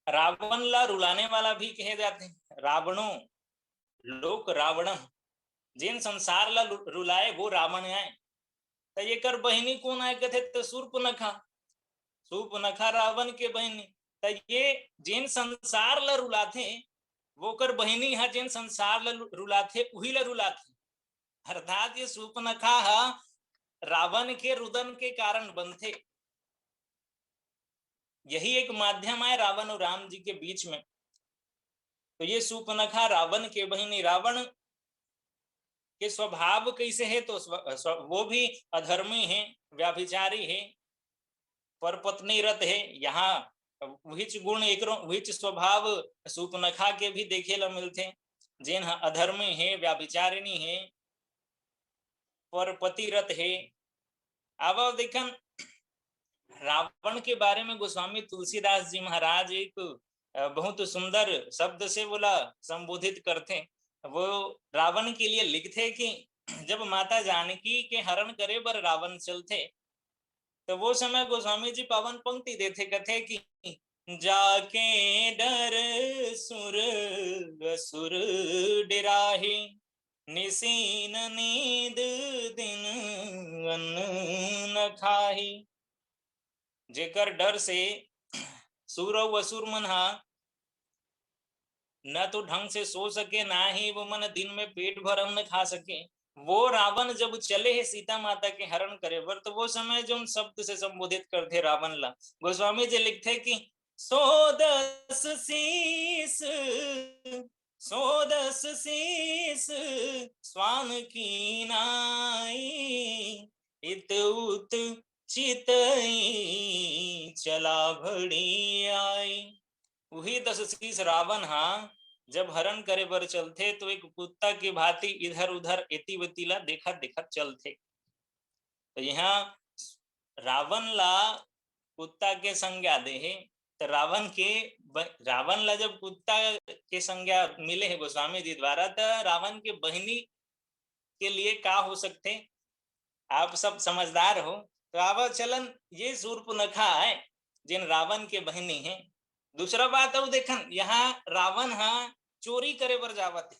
रावण ला रुलाने वाला भी कहे जाते हैं। रावणो लोक रावण, जिन संसार ला रुलाए वो रावण आए। तो ये कर बहिनी कौन आए कथे तो शूर्पनखा, शूर्पनखा रावण के बहिनी। तो ये जिन संसार ला रुलाथे वो कर बहिनी है, जिन संसार ला रुलाथे उही ला रुलाथे। अर्थात ये शूर्पनखा रावण के रुदन के कारण बनथे। यही एक माध्यम है रावण और राम जी के बीच में। तो ये शूर्पनखा रावण के बहिनी। रावण के स्वभाव कैसे है तो वो भी अधर्मी है, व्याभिचारी है, परपत्नी रत है। यहाँ विच गुण एक विच स्वभाव शूर्पनखा के भी देखे ला मिलते, जिन अधर्मी है, व्याभिचारिणी है, परपति रत है। अब देखन रावण के बारे में गोस्वामी तुलसीदास जी महाराज एक बहुत सुंदर शब्द से बोला संबोधित करते। वो रावण के लिए लिखते कि जब माता जानकी के हरण करे बर रावण चलते, तो वो समय गोस्वामी जी पावन पंक्ति देते, कथे कि जाके डर सुर असुर डिराही, निसीन नींद दिन अन्न न खाही। जेकर डर से सुर और असुर मन न तो ढंग से सो सके, ना ही वो मन दिन में पेट भर अन्न खा सके। वो रावण जब चले है सीता माता के हरण करे बर, तो वो समय जो उन शब्द से संबोधित करते रावण ला, गोस्वामी जी लिखते कि सोदस शीस, सोदस शीस स्वान की नाई, इत उत चितई चला भड़ी आई। वही 10 शीस रावण जब हरण करे बर चलते, तो एक कुत्ता की भांति इधर उधर एती वतीला देखत देखत चलते। तो यहाँ रावण ला कुत्ता के संज्ञा दे है। तो रावण ला जब कुत्ता के संज्ञा मिले है गोस्वामी जी द्वारा, तो रावण के बहिनी के लिए का हो सकते, आप सब समझदार हो। तो आवा चलन ये शूर्पनखा है जिन रावण के बहिनी है। दूसरा बात है देखन, यहाँ रावण चोरी करे बर जावत है।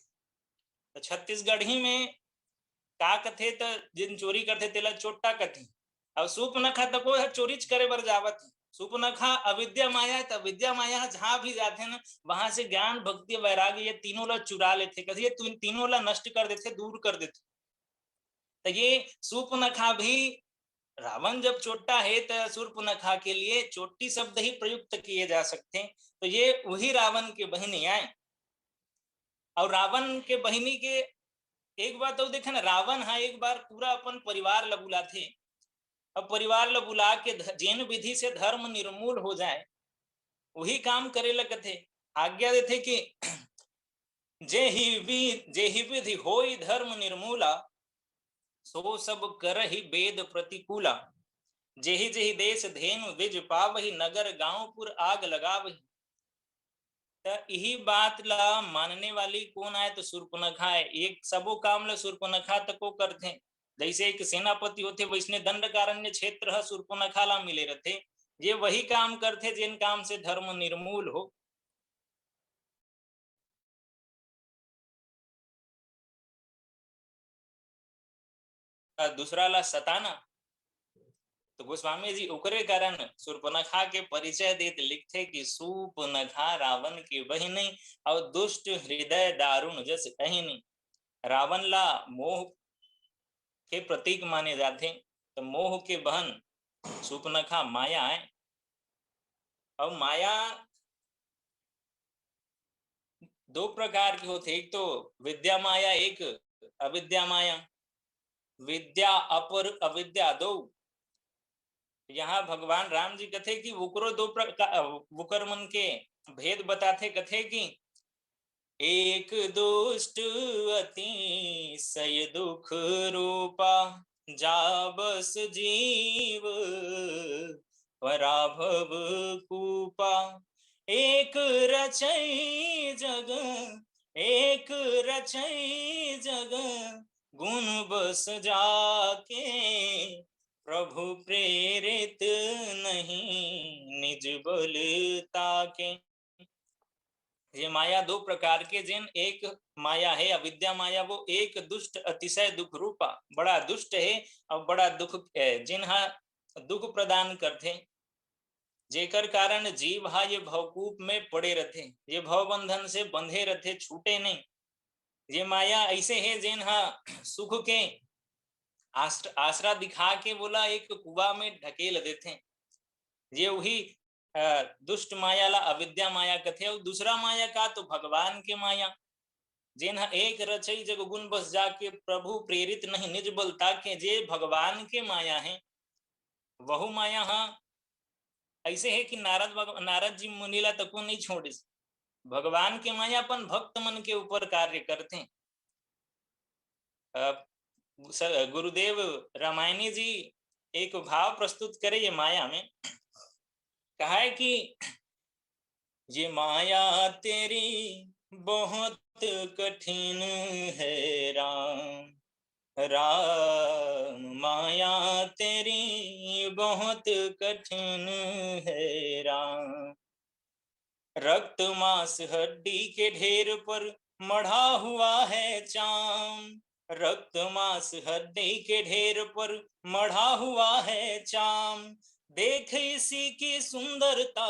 तो छत्तीसगढ़ी में का कथे, तो जिन चोरी करते तेला चोट्टा कथे। अब शूर्पनखा तो कोई चोरीच करे बर जावत है। शूर्पनखा अविद्या माया है, तो अविद्या माया जहां भी जाते ना, वहां से ज्ञान भक्ति वैराग्य ये तीनों ला चुरा लेते, कथे ये तीनों ला नष्ट कर देते, दूर कर देते। तो ये शूर्पनखा भी, रावण जब चोट्टा है तो शूर्पनखा के लिए चोट्टी शब्द ही प्रयुक्त किए जा सकते हैं। तो ये वही रावण के बहिनी आए। और रावण के बहिनी के एक बात तो देखे ना, रावण एक बार पूरा अपन परिवार ला बुला थे। अब परिवार ला बुला के जैन विधि से धर्म निर्मूल हो जाए वही काम करे लगे थे। आज्ञा देते कि जे ही विधि होई धर्म निर्मूला, सो सब करहि वेद प्रतिकूला। जेहि जेहि देश धेनु विज पावहि, नगर गांवपुर आग लगावहि। तो यही बात ला मानने वाली कौन आए तो शूर्पनखा है। एक सबो काम ला शूर्पनखा तको करथे। जैसे एक सेनापति होते वैसने दंडकारण्य क्षेत्र शूर्पनखा ला मिले रहते। ये वही काम करते जिन काम से धर्म निर्मूल हो। दूसरा ला सताना। तो गोस्वामी जी ओकरे कारण शूर्पणखा के परिचय देत लिखते कि शूर्पणखा रावण की बहिनी और दुष्ट हृदय दारुण जस अहिनी। रावण ला मोह के प्रतीक माने जाते, तो मोह के बहन शूर्पणखा माया है। और माया दो प्रकार की होती, एक तो विद्या माया, एक अविद्या माया। विद्या अपर अविद्या दो। यहाँ भगवान राम जी कथे कि वुकरो दो प्रकार वुकर मन के भेद बताते, कथे कि एक दुष्ट अति सय दुख रूपा जाबस जीव पराभव कूपा। एक रचई जग एक रचई जग गुण बस जाके प्रभु प्रेरित नहीं निज बल ताके। ये माया दो प्रकार के, जिन एक माया है अविद्या माया, वो एक दुष्ट अतिशय दुख रूपा, बड़ा दुष्ट है और बड़ा दुख जिन्हा दुख प्रदान करते, जेकर कारण जीव हा ये भवकूप में पड़े रहते, ये भव बंधन से बंधे रहते, छूटे नहीं। ये माया ऐसे है जिन्हा सुख के आसरा दिखा के बोला एक कुआ में ढकेल देते। ये वही दुष्ट माया ला अविद्या माया कथे। और दूसरा माया का तो भगवान के माया, जिन्हा एक रचई जग गुण बस जाके प्रभु प्रेरित नहीं निज बल ताके। जे भगवान के माया है वहु माया हाँ ऐसे है कि नारद जी मुनीला तको नहीं छोड़े। भगवान के माया अपन भक्त मन के ऊपर कार्य करते हैं। गुरुदेव रामायणी जी एक भाव प्रस्तुत करे ये माया में, कहा है कि ये माया तेरी बहुत कठिन है राम, राम माया तेरी बहुत कठिन है राम। रक्त मांस हड्डी के ढेर पर मढ़ा हुआ है चाम, रक्त मांस हड्डी के ढेर पर मढ़ा हुआ है चाम। देख इसी की सुंदरता,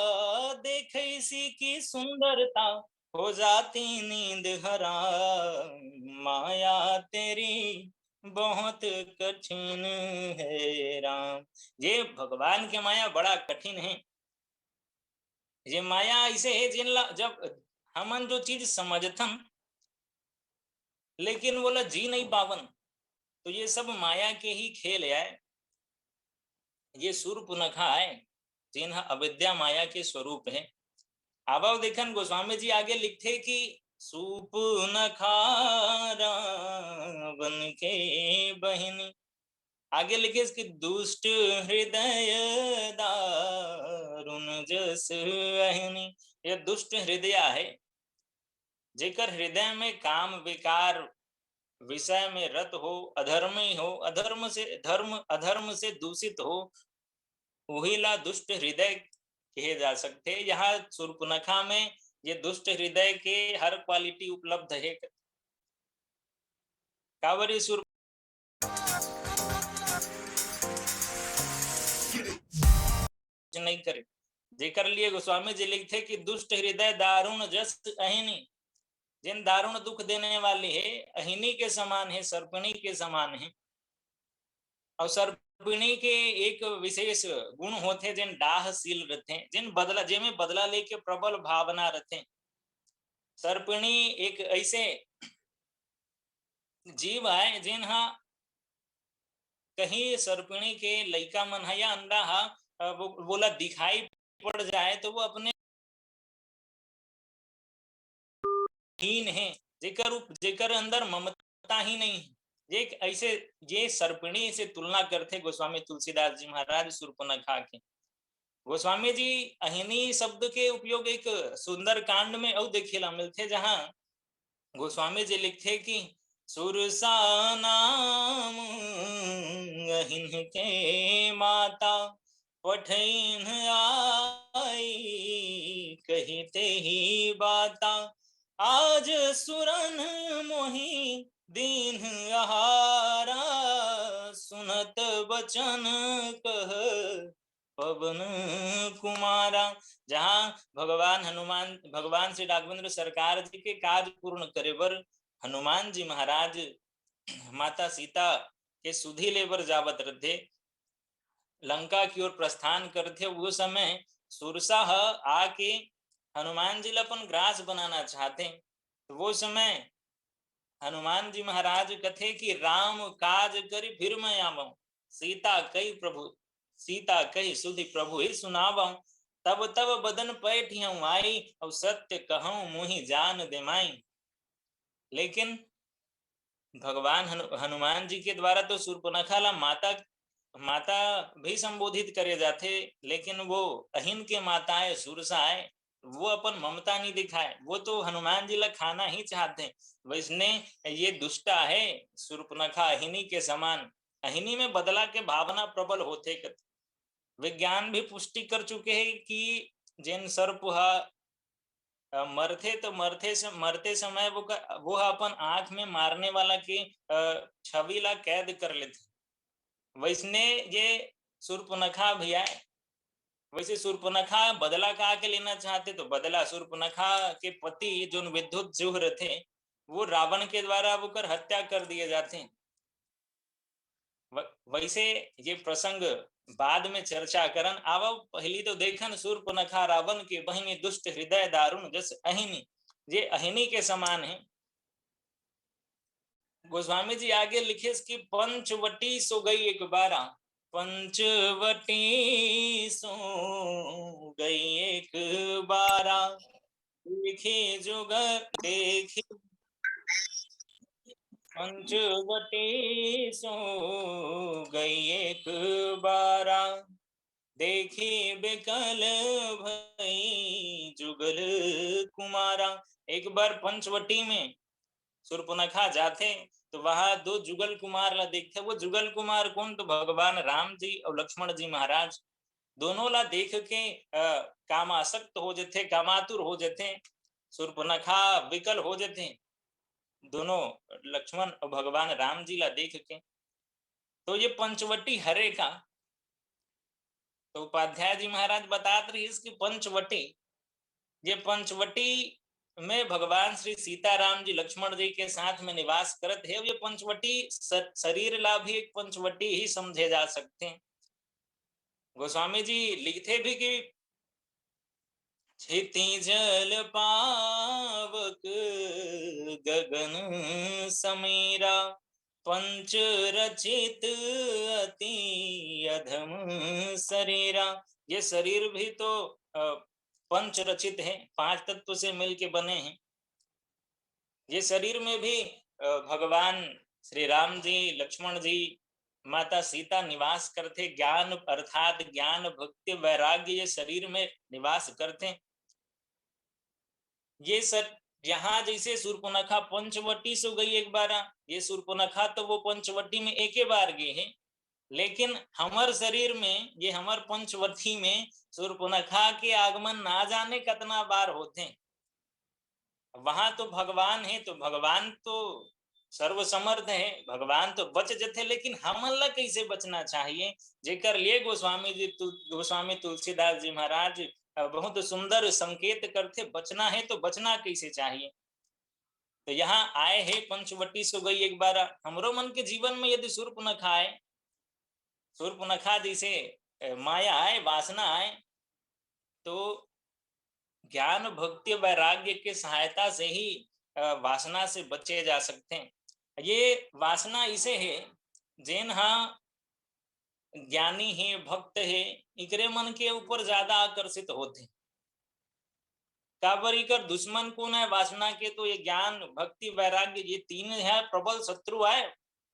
देख इसी की सुंदरता हो जाती नींद हराम। माया तेरी बहुत कठिन है राम। ये भगवान के माया बड़ा कठिन है। ये माया ऐसे है जिन जब हमन जो चीज समझथन लेकिन बोला जी नहीं पावन, तो ये सब माया के ही खेल है। ये शूर्पणखा है जिन्हा अविद्या माया के स्वरूप है। अब देखन गोस्वामी जी आगे लिखते कि शूर्पणखा रावण के बहिनी। आगे लिखे इसकी दुष्ट हृदय दारुण जस अहिनी। ये दुष्ट हृदय है, जेकर हृदय में काम विकार विषय में रत हो, अधर्मी हो, अधर्म से धर्म अधर्म से दूषित हो, वही ला दुष्ट हृदय कहे जा सकते। यहाँ शूर्पणखा में ये दुष्ट हृदय के हर क्वालिटी उपलब्ध है। कावरी शूर्प नहीं करे, जेकर लिए गोस्वामी जी लिखते कि दुष्ट हृदय दारुण जस अहिनी। जिन दारुण दुख देने वाले है अहिनी के समान है, सर्पिणी के समान है। और सर्पिणी के एक विशेष गुण होते जिन डाहशील रहते, जिन बदला जे में बदला लेके प्रबल भावना रहते। सर्पिणी एक ऐसे जीव है जिन्हा कहीं सर्पिणी के लइका मन है या अंडा हा वो बोला दिखाई पड़ जाए तो वो अपने हीन है, जेकर अंदर ममता ही नहीं है। ये ऐसे ये सर्पिणी से तुलना करते गोस्वामी तुलसीदास जी महाराज शूर्पणखा के। गोस्वामी जी अहिनी शब्द के उपयोग एक सुंदर कांड में और देखेला मिलते, जहां गोस्वामी जी लिखते कि सुरसा नाम अहिन के माता पठैन आई कहते ही बाता। आज सुरन मोही दीन आहारा, सुनत बचन कह पवन कुमारा। जहाँ भगवान हनुमान, भगवान श्री राघवेंद्र सरकार जी के काज पूर्ण करे बर हनुमान जी महाराज माता सीता के सुधी लेबर जावत रहे, लंका की ओर प्रस्थान करते। वो समय सुरसा आके हनुमान जी अपन ग्रास बनाना चाहते। तो वो समय हनुमान जी महाराज कथे कि राम काज करी फिर मैं आवऊं, सीता कही प्रभु, सीता कही सुधि प्रभु ही सुनावऊं। तब तब बदन पैठियऊं आई, और सत्य कहूं मुहि जान देमाई। लेकिन भगवान हनुमान जी के द्वारा तो शूर्पणखा ला माता माता भी संबोधित करे जाते, लेकिन वो अहिन के माताएं सुरसाए वो अपन ममता नहीं दिखाए, वो तो हनुमान जी ला खाना ही चाहते। वैसने ये दुष्टा है शूर्पणखा अहिनी के समान, अहिनी में बदला के भावना प्रबल होते। विज्ञान भी पुष्टि कर चुके हैं कि जिन सर्प मरते तो मरते समय वो अपन आंख में मारने वाला की छवि ला कैद कर लेते। वैसने ये शूर्पणखा भी आए, वैसे शूर्पणखा बदला का के लेना चाहते तो बदला शूर्पणखा के पति जो विद्युत जुहर थे वो रावण के द्वारा वो कर हत्या कर दिए जाते। वैसे ये प्रसंग बाद में चर्चा करन आवा, पहली तो देखन शूर्पणखा रावण के बहिनी दुष्ट हृदय दारुण जस अहिनी, ये अहिनी के समान है। गोस्वामी जी आगे लिखे कि पंचवटी सो गई एक बारा, पंचवटी सो गई एक बारा, देखी जुगर देखी पंचवटी सो गई एक बारा, देखी बेकल भई जुगल कुमारा। एक बार पंचवटी में शूर्पणखा जाते तो वहां दो जुगल कुमार ला देखते। वो जुगल कुमार कौन? तो भगवान राम जी और लक्ष्मण जी महाराज दोनों ला देख के कामासक्त हो जाते, कामातुर हो जाते। शूर्पणखा विकल हो जाते दोनों लक्ष्मण और भगवान राम जी ला देख के। तो ये पंचवटी हरे का, तो उपाध्याय जी महाराज बताते रही इसकी पंचवटी, ये पंचवटी में भगवान श्री सीताराम जी लक्ष्मण जी के साथ में निवास करते हैं। ये पंचवटी शरीर ला भी एक पंचवटी ही समझे जा सकते हैं। गोस्वामी जी लिखते भी कि क्षिति जल पावक गगन समीरा, पंच रचित अति अधम शरीरा। ये शरीर भी तो पंच रचित है, पांच तत्व से मिलके बने हैं। ये शरीर में भी भगवान श्री राम जी लक्ष्मण जी माता सीता निवास करते। ज्ञान अर्थात ज्ञान भक्ति वैराग्य ये शरीर में निवास करते। ये सब यहाँ जैसे शूर्पणखा पंचवटी से गई एक बार, ये शूर्पणखा तो वो पंचवटी में एक ही बार गए हैं, लेकिन हमार शरीर में ये हमार पंचवटी में शूर्पणखा के आगमन ना जाने कितना बार होते हैं। वहां तो भगवान है, तो भगवान तो सर्वसमर्थ है, भगवान तो बच जते, लेकिन हमन ला कैसे बचना चाहिए जेकर लिए गोस्वामी तुलसीदास जी महाराज बहुत सुंदर संकेत करते। बचना है तो बचना कैसे चाहिए। तो यहाँ आए हैं पंचवटी सो गई एक बार। हमरो मन के जीवन में यदि शूर्पणखा आए, शूर्पणखा जैसे माया आए, वासना आए, तो ज्ञान भक्ति वैराग्य के सहायता से ही वासना से बचे जा सकते हैं। ये वासना इसे है जिन हाँ ज्ञानी है भक्त है इकरे मन के ऊपर ज्यादा आकर्षित होते। काबर इकर दुश्मन कौन है वासना के? तो ये ज्ञान भक्ति वैराग्य ये तीन है प्रबल शत्रु है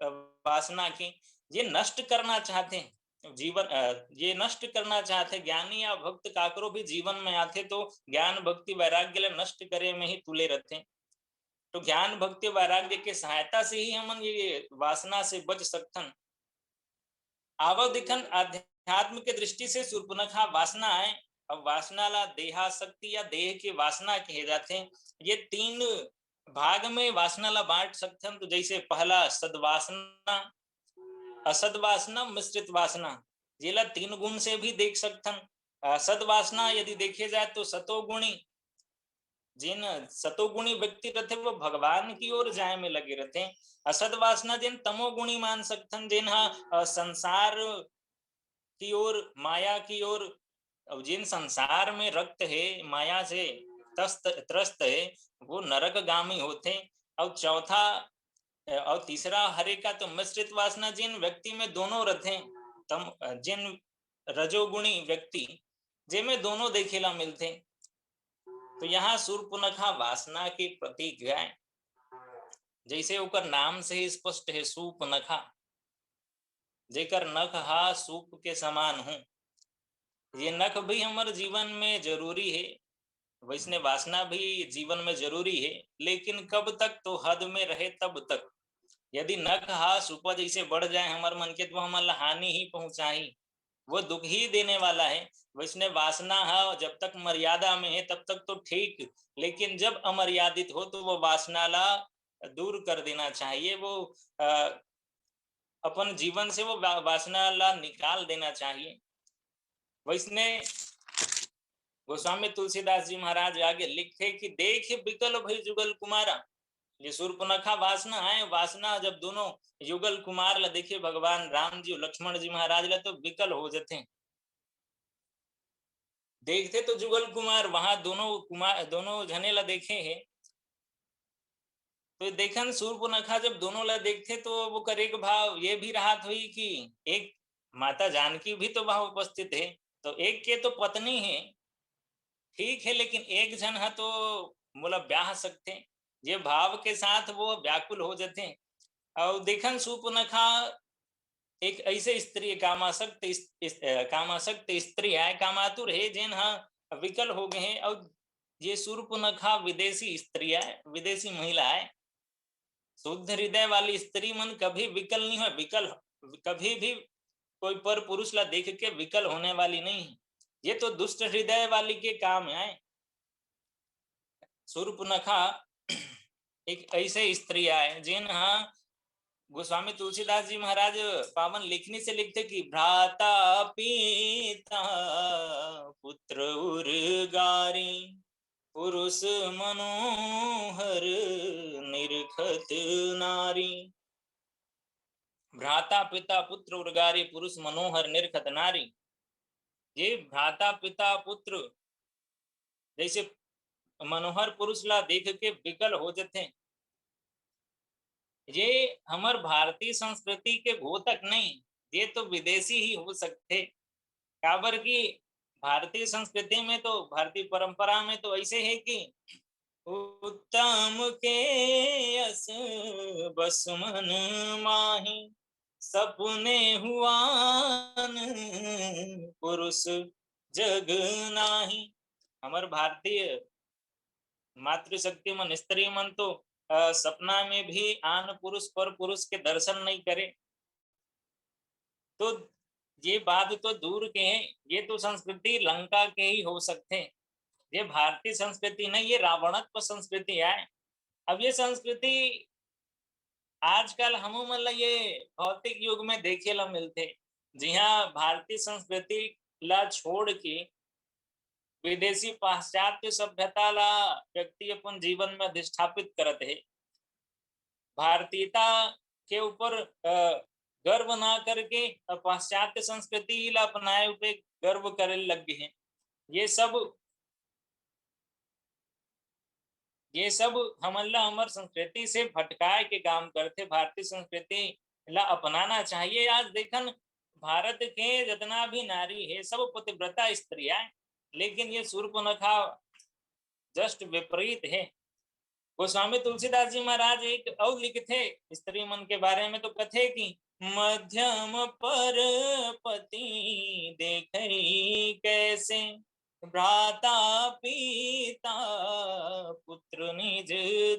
वासना के। ये नष्ट करना चाहते हैं जीवन, ये नष्ट करना चाहते। ज्ञानी या भक्त काकरो भी जीवन में आते तो ज्ञान भक्ति वैराग्य नष्ट करे में ही तुले रहते। तो ज्ञान भक्ति वैराग्य के सहायता से ही हम ये वासना से बच सकते। आवव दिखन आध्यात्म के दृष्टि से शूर्पणखा वासना है। अब वासना ला देहाशक्ति या देह की वासना कहे जाते हैं। ये तीन भाग में वासना ला बांट सकते हम, तो जैसे पहला सद्वासना, असद्वासना, मिश्रित वासना, जेला 3 गुण से भी देख सकथन। सद्वासना यदि देखे जाए तो सतोगुणी, जिन सतोगुणी व्यक्ति रहते वो भगवान की ओर जाए में लगे रहते। असद वासना जिन तमोगुणी मान सकथन, जिन संसार की ओर, माया की ओर, जिन संसार में रक्त है, माया से त्रस्त है, वो नरकगामी होते। और चौथा और तीसरा हरे का तो मिश्रित वासना, जिन व्यक्ति में दोनों रहते, तम जिन रजोगुणी व्यक्ति जिनमें दोनों देखेला मिलते। तो यहाँ शूर्पणखा वासना के प्रतीक है, जैसे ओकर नाम से ही स्पष्ट है, शूर्पणखा, जेकर नख हा सूप के समान हूँ। ये नख भी हमारे जीवन में जरूरी है, वैसने वासना भी जीवन में जरूरी है, लेकिन कब तक, तो हद में रहे तब तक। यदि नख हा सुपा जैसे बढ़ जाए हमारे मन के, तो हमारा हानि ही पहुंचाई, वो दुख ही देने वाला है। वैसने वासना है जब तक मर्यादा में है तब तक तो ठीक, लेकिन जब अमर्यादित हो तो वो वासना ला दूर कर देना चाहिए। वो अपन जीवन से वो वासना ला निकाल देना चाहिए। वैसने गोस्वामी तुलसीदास जी महाराज आगे लिखते कि देख विकल भई जुगल कुमारा, ये शूर्पणखा वासना है। वासना जब दोनों युगल कुमार ला देखे, भगवान राम जी लक्ष्मण जी महाराज ला, तो विकल हो जाते। देखते तो जुगल कुमार वहां दोनों जने ला देखे हैं, तो देखन शूर्पणखा जब दोनों ला देखते तो वो कर एक भाव ये भी राहत हुई कि एक माता जानकी भी तो वहां उपस्थित है, तो एक के तो पत्नी है, ठीक है, लेकिन एक जन है तो बोला ब्याह सकते, ये भाव के साथ वो व्याकुल हो जाते। और देखन शूर्पणखा एक ऐसे स्त्री, कामासक्त स्त्री है, कामातुर है, जिन हाँ विकल हो गए हैं। और ये शूर्पणखा विदेशी स्त्री है, विदेशी महिला है। शुद्ध हृदय वाली स्त्री मन कभी विकल नहीं है, विकल कभी भी कोई पर पुरुष ला देख के विकल होने वाली नहीं है। ये तो दुष्ट हृदय वाली के काम है। शूर्पणखा एक ऐसे स्त्री है, जिन हाँ गोस्वामी तुलसीदास जी महाराज पावन लेखनी से लिखते कि भ्राता पिता पुत्र उर्गारी, पुरुष मनोहर निरखत नारी। भ्राता पिता पुत्र उर्गारी, पुरुष मनोहर निरखत नारी। ये भ्राता पिता पुत्र जैसे मनोहर पुरुष ला देख के विकल हो जाते, ये हमार भारतीय संस्कृति के घोतक नहीं, ये तो विदेशी ही हो सकते। काबर की भारतीय संस्कृति में तो, भारतीय परंपरा में तो ऐसे है कि उत्तम के यस बस मन माही, सपने हुआन पुरुष जग नाही। हमारे भारतीय मातृशक्ति मन, स्त्री मन तो सपना में भी आन पुरुष पर पुरुष के दर्शन नहीं करे। तो ये बात तो दूर के हैं, ये तो संस्कृति लंका के ही हो सकते हैं, ये भारतीय संस्कृति नहीं, ये रावणत्व संस्कृति है। अब ये संस्कृति आजकल हम मतलब ये भौतिक युग में देखे ला मिलते, जी हाँ, भारतीय संस्कृति ला छोड़ के विदेशी पाश्चात्य सभ्यता ला व्यक्ति अपन जीवन में अधिष्ठापित करते है। भारतीयता के ऊपर गर्व ना करके पाश्चात्य संस्कृति ला अपनाए हुए गर्व करे लग गए हैं। ये सब हमला हमार संस्कृति से भटकाए के काम करते। भारतीय संस्कृति ला अपनाना चाहिए। आज देखन भारत के जितना भी नारी है सब पतिव्रता स्त्री है, लेकिन ये शूर्पणखा जस्ट विपरीत है। गोस्वामी तुलसीदास जी महाराज एक और लिखते स्त्री मन के बारे में, तो कथे कि मध्यम पर पति देखई कैसे, भ्राता पिता पुत्र निज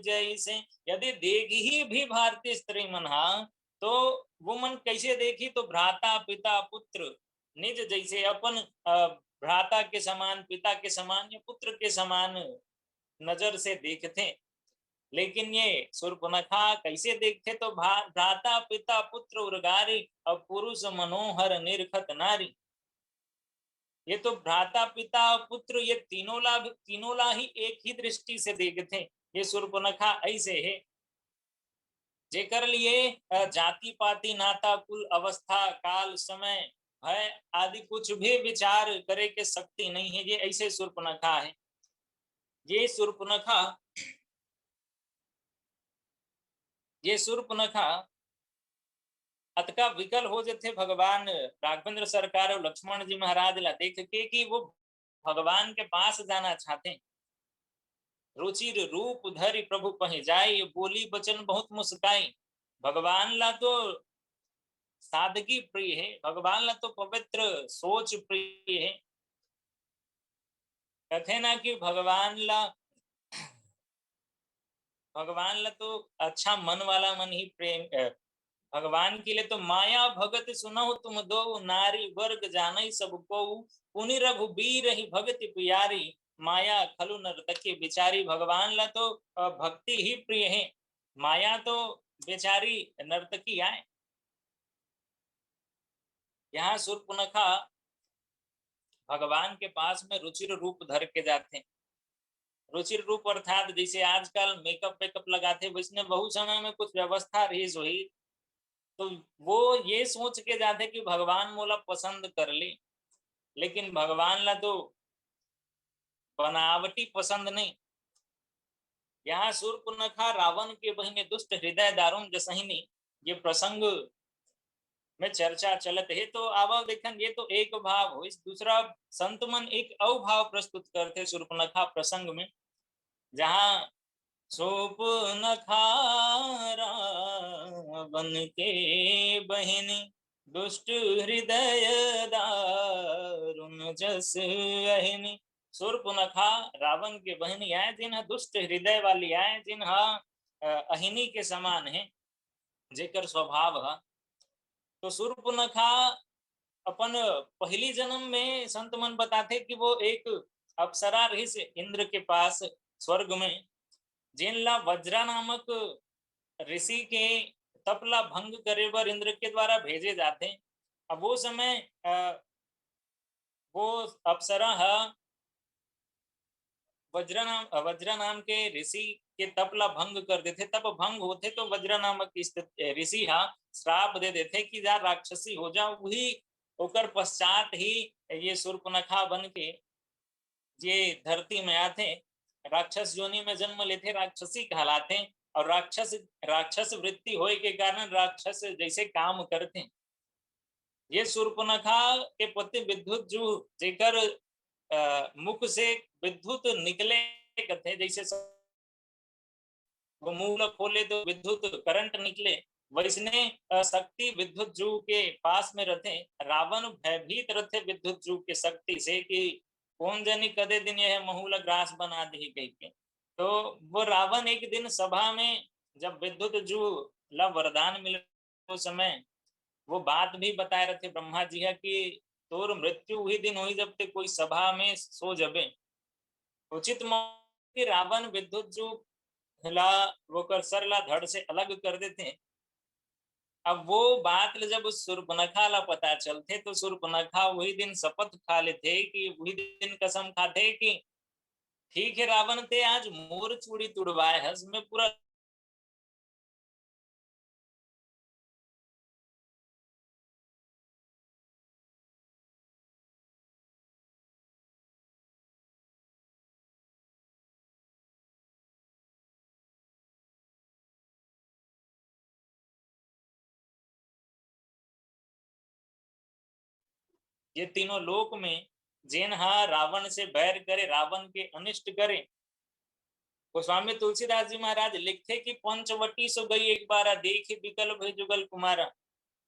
जैसे। यदि देखी भी भारतीय स्त्री मन हा, तो वो मन कैसे देखी, तो भ्राता पिता पुत्र निज जैसे, अपन भ्राता के समान, पिता के समान या पुत्र के समान नजर से देखते। लेकिन ये शूर्पणखा कैसे देखते तो भ्राता पिता पुत्र उर्गारी और पुरुष मनोहर निरखत नारी। ये तो भ्राता पिता पुत्र ये तीनों ला ही एक ही दृष्टि से देखते। ये शूर्पणखा ऐसे है जेकर लिए जाति पाति नाता कुल अवस्था काल समय भय आदि कुछ भी विचार करे के शक्ति नहीं है। ये ऐसे शूर्पणखा है। ये शूर्पणखा अतका विकल हो जाते भगवान राघवेंद्र सरकार और लक्ष्मण जी महाराज ला देख के कि वो भगवान के पास जाना चाहते। रुचिर रूप धरि प्रभु पहि जाए बोली बचन बहुत मुस्काई। भगवान ला तो सादगी प्रिय है, भगवान ला तो पवित्र सोच प्रिय है। कहते ना कि भगवान ला तो अच्छा मन वाला मन ही प्रेम भगवान के लिए तो माया भगत सुनो तुम दो नारी वर्ग जाने सब को पुनि रघुबीर ही भगत प्यारी माया खलु नर्तकी बिचारी। भगवान ला तो भक्ति ही प्रिय है, माया तो बेचारी नर्तकी आए। यहाँ शूर्पणखा भगवान के पास में रुचिर रूप धर के जाते हैं। रुचिर रूप अर्थात जैसे आजकल मेकअप वेकअप लगाते वैसने बहुत समय में कुछ व्यवस्था रही हुई तो वो ये सोच के जाते कि भगवान मोला पसंद कर ले। लेकिन भगवान ला तो बनावटी पसंद नहीं। यहाँ शूर्पणखा रावण के बहिने दुष्ट हृदय दारुण जसहिनी ये प्रसंग में चर्चा चलत है। तो अब देखन ये तो एक भाव हो, इस दूसरा संत मन एक अवभाव प्रस्तुत करते शूर्पणखा प्रसंग में, जहाँ शूर्पणखा रावण के बहिनी दुष्ट हृदय दारुण जस अहिनी। शूर्पणखा रावण के बहनी आए जिन दुष्ट हृदय वाली आए जिन अहिनी के समान है जेकर स्वभाव है। तो शूर्पणखा अपन पहली जन्म में संत मन बताते कि वो एक अप्सरा रही से इंद्र के पास स्वर्ग में, जिन ला वज्रा नामक ऋषि के तपला भंग करे बर इंद्र के द्वारा भेजे जाते। अब वो समय वो अप्सरा वज्र नाम के ऋषि के तपला भंग कर देते। तप भंग होते तो वज्र नामक ऋषि श्राप दे देते कि जा राक्षसी हो जाओ। वही होकर पश्चात ही ये शूर्पणखा बन के ये धरती में आते, राक्षस योनि में जन्म लेते, राक्षसी कहलाते और राक्षस वृत्ति होए के कारण राक्षस जैसे काम करते। ये शूर्पणखा के पति विद्युत जो जेकर मुख से विद्युत निकले कथे, जैसे वो मूल खोले तो विद्युत करंट निकले, वैसने शक्ति विद्युत जू के पास में रहते। रावण भयभीत रहते विद्युत जू के शक्ति से कि कौन जानी कदे दिन यह महूल ग्रास बना दी कह के। तो वो रावण एक दिन सभा में जब विद्युत जू ला वरदान मिले उस समय वो बात भी बताए रहे थे ब्रह्मा जी है कि तोर मृत्यु वही दिन हुई जब ते कोई सभा में सो जबे। उचित कि रावण विद्युत जो ला वो कर सर ला धड़ से अलग कर देते हैं। अब वो बात जब शूर्पणखा ला पता चलते तो शूर्पणखा वही दिन शपथ खा लेते कि वही दिन कसम खाते कि ठीक है रावण ते आज मोर चूड़ी तुड़वाए हस में पूरा ये तीनों लोक में जिन रावण से बैर करे रावण के अनिष्ट करे। गोस्वामी तुलसीदास जी महाराज लिखते कि पंचवटी सो गई एक बार देखे विकल भय जुगल कुमारा।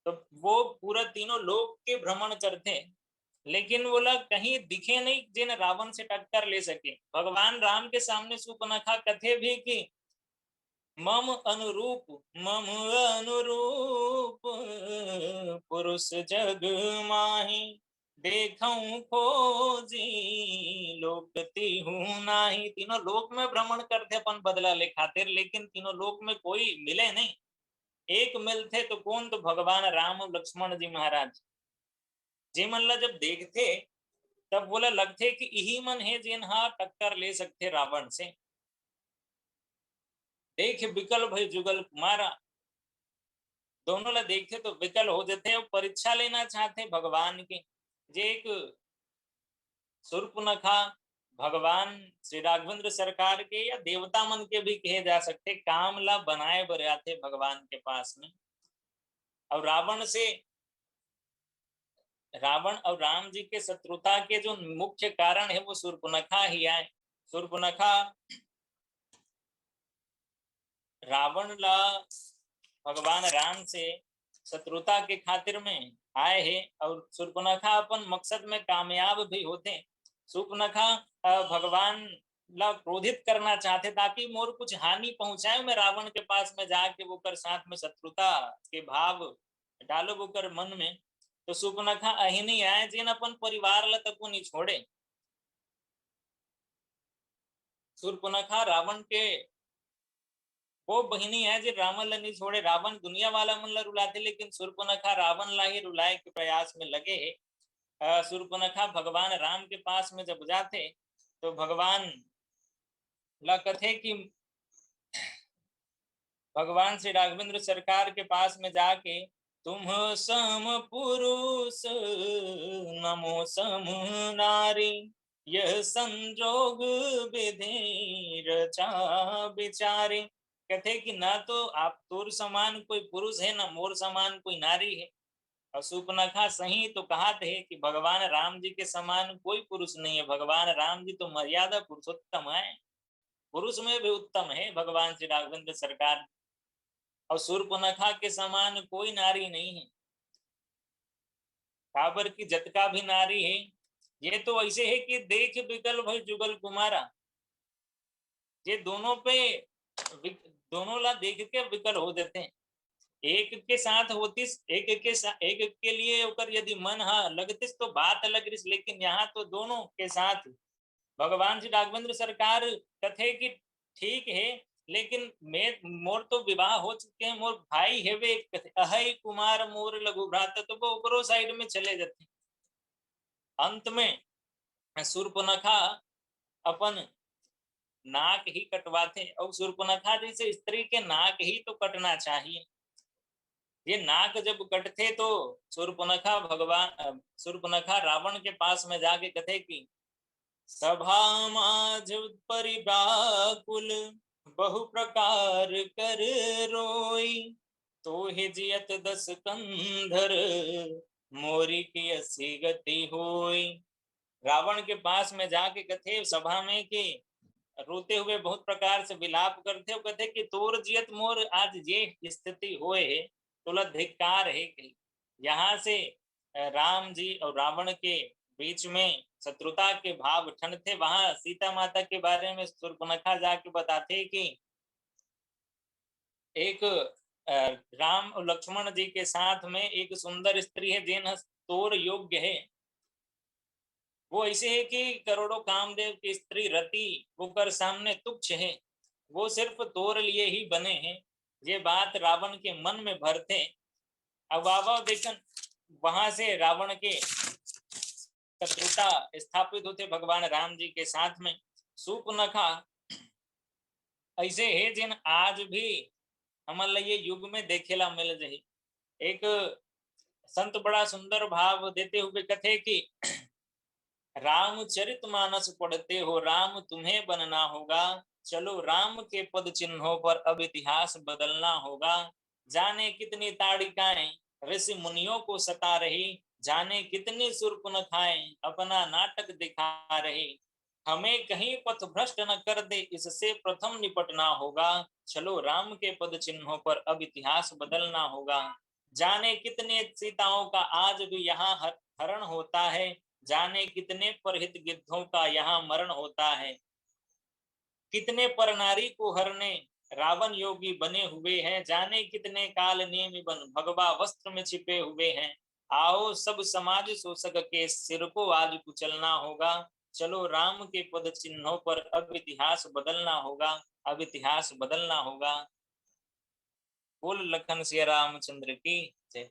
तो वो पूरा तीनों लोक के भ्रमण करते लेकिन वो लोग कहीं दिखे नहीं जिन रावण से टक्कर ले सके। भगवान राम के सामने शूर्पणखा कथे भी कि मम अनुरूप पुरुष जग माही देखऊं खोजी लोकती हूँ नाही। तीनों लोक में भ्रमण करते अपन बदला ले खातिर, लेकिन तीनों लोक में कोई मिले नहीं। एक मिलते तो कौन, तो भगवान राम और लक्ष्मण जी महाराज जी मन ला जब देखते तब बोला लगते कि यही मन है जिन्हा टक्कर ले सकते रावण से। देख विकल भय जुगल कुमारा, दोनों ला देखते तो विकल हो जाते और परीक्षा लेना चाहते भगवान की। जे एक शूर्पणखा भगवान श्री राघवेंद्र सरकार के या देवता मन के भी कहे जा सकते, काम ला बनाए बर आते भगवान के पास में। और रावण और राम जी के शत्रुता के जो मुख्य कारण है वो शूर्पणखा ही आए। शूर्पणखा रावण ला भगवान राम से शत्रुता के खातिर में आए हैं, और शूर्पणखा अपन मकसद में कामयाब भी होते। शूर्पणखा भगवान ला क्रोधित करना चाहते ताकि मोर कुछ हानि पहुंचाए, मैं रावण के पास में जाके वो कर साथ में शत्रुता के भाव डालो वो कर मन में। तो शूर्पणखा अही नहीं आए जिन अपन परिवार ला तक नहीं छोड़े। शूर्पणखा रावण के वो बहिनी है जो रावण ला नहीं छोड़े। रावण दुनिया वाला मन ला रुलाते, लेकिन शूर्पणखा रावण ला ही रुलाए के प्रयास में लगे है। शूर्पणखा भगवान राम के पास में जब जाते तो भगवान ला कथे कि भगवान श्री राघवेंद्र सरकार के पास में जाके तुम सम पुरुष नमो सम नारी, यह संजोग विधि रचा विचारे। कहते कि ना तो आप तोर समान कोई पुरुष है, ना मोर समान कोई नारी है। और शूर्पणखा सही तो कहा थे कि भगवान राम जी के समान कोई पुरुष नहीं है। भगवान राम जी तो मर्यादा पुरुषोत्तम है, पुरुष में भी उत्तम है भगवान श्री राघवेंद्र सरकार। और शूर्पणखा के समान कोई नारी नहीं है, काबर की जटका भी नारी है। ये तो ऐसे है कि देख विकल भय जुगल कुमारा, ये दोनों पे दोनों ला देख के विकल हो जाते हैं। एक के साथ होती एक के लिए होकर यदि मन हाँ लगतिस तो बात अलग रिस, लेकिन यहाँ तो दोनों के साथ भगवान श्री राघवेंद्र सरकार कथे कि ठीक है, लेकिन मैं मोर तो विवाह हो चुके हैं, मोर भाई है वे अहै कुमार मोर लघु भ्राता, तो वो ऊपरों साइड में चले जाते। अंत में शूर्पणखा अपन नाक ही कटवाते, और शूर्पणखा जैसे स्त्री के नाक ही तो कटना चाहिए। ये नाक जब कटते तो शूर्पणखा रावण के पास में जाके कथे की सभा माज परिव्याकुल बहु प्रकार कर रोई, तो हे जियत दस कंधर मोरी की असी गति होई। रावण के पास में जाके कथे सभा में कि रोते हुए बहुत प्रकार से विलाप करते हो, कहते कि तोर जियत मोर आज ये स्थिति होए है, तोला धिक्कार है कि यहाँ से राम जी और रावण के बीच में शत्रुता के भाव ठंड थे। वहां सीता माता के बारे में शूर्पणखा जाके बताते कि एक राम और लक्ष्मण जी के साथ में एक सुंदर स्त्री है जिन तोर योग्य है। वो ऐसे है कि करोड़ों कामदेव की स्त्री रति वो कर सामने तुच्छ है, वो सिर्फ तोर लिए ही बने हैं। ये बात रावण के मन में भरते। अब बाबा देखन वहां से रावण के शत्रुता स्थापित होते भगवान राम जी के साथ में। शूर्पणखा ऐसे है जिन आज भी हमारे ये युग में देखेला मिल रही। एक संत बड़ा सुंदर भाव देते हुए कथे कि रामचरितमानस पढ़ते हो राम तुम्हें बनना होगा, चलो राम के पद चिन्हों पर अब इतिहास बदलना होगा। जाने कितनी ताड़िकाएं ऋषि मुनियों को सता रही, जाने कितनी शूर्पणखाएं अपना नाटक दिखा रही। हमें कहीं पथ भ्रष्ट न कर दे इससे प्रथम निपटना होगा, चलो राम के पद चिन्हों पर अब इतिहास बदलना होगा। जाने कितने सीताओं का आज भी यहाँ हरण होता है, जाने कितने परहित गिद्धों का यहाँ मरण होता है। कितने पर नारी को हरने रावण योगी बने हुए हैं, जाने कितने काल नेमि बन भगवा वस्त्र में छिपे हुए हैं। आओ सब समाज शोषक के सिर को आज कुचलना होगा। चलो राम के पद चिन्हों पर अब इतिहास बदलना होगा, अब इतिहास बदलना होगा। बोल लखन सिया रामचंद्र की जय।